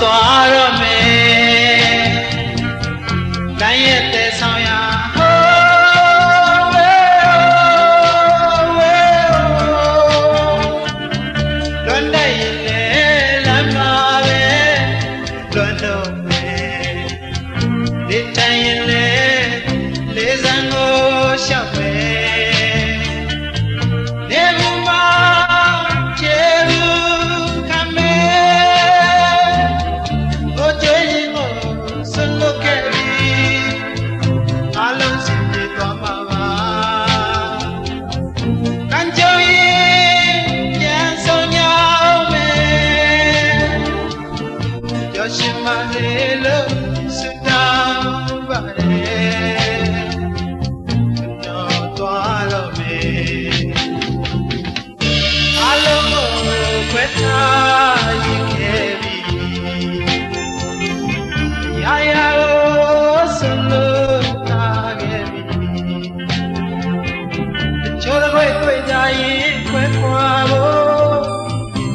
သွားတော့မယ်တိုင်းရဲ့တဲ့ဆောင်ရလွန်တဲ့ရင်လေလမ်းမှာပဲလွန်တော့မယ်ဒီတိုင်းရင်လေလေးစံကိုရှောက်မယ်နေဘူးမချေဘူးခမဲကိုကြွေးရင်ကိုဆွလွတ်ခဲ့ပြီအလုံးစင်ပြေသွားမှာပါတန်ကြုံရင်ပြန်ဆုံးညောင်းမယ်ကြောက်ရှင်မလေးလို့စွတောင်းပါတယ်သွားတော့မယ်အလုံးကိုခွဲထားရင်ခဲ့ပြီရာရာကိုဆွလို့ထားခဲ့ပြီချိုးတဲ့တွေ့ကြရင်ခွဲခွာဖို့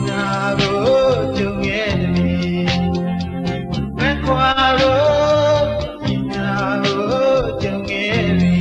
နာဖို့ကြုံခဲ့ပြီခွဲခွာဖို့နာဖို့ကြုံခဲ့ပြီ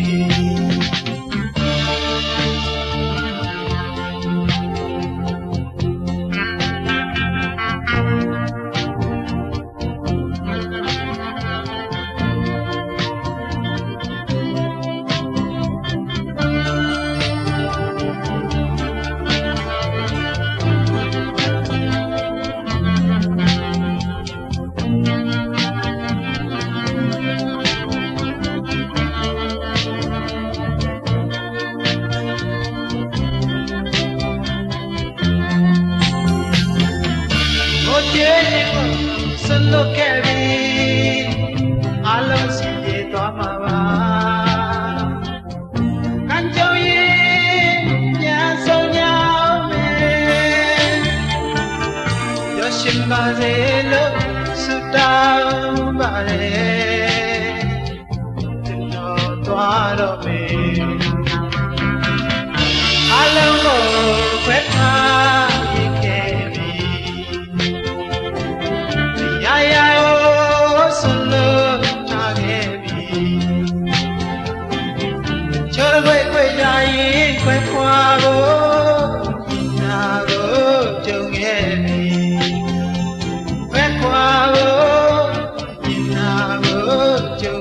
ဆွလွတ်ခဲ့ပြီအလုံးစင်ပြေသွားမှာပါကံကြုံရင်ပြန်ဆုံးညောင်းမယ်ရရှိပါစေလို့ဆုတောင်းပါတယ်ကျွန်တော်သွားတော့မယ်အလုံးကိုခွဲထားရင်ခဲ့ပြီရာရာကိုဆွလို့ထားခဲ့ပြီချိုးတဲ့ခွေကြရင်ခွဲခွာဖို့နာကိုကြုံခဲ့ပြီခွဲခွာဖို့နာကိုကြုံ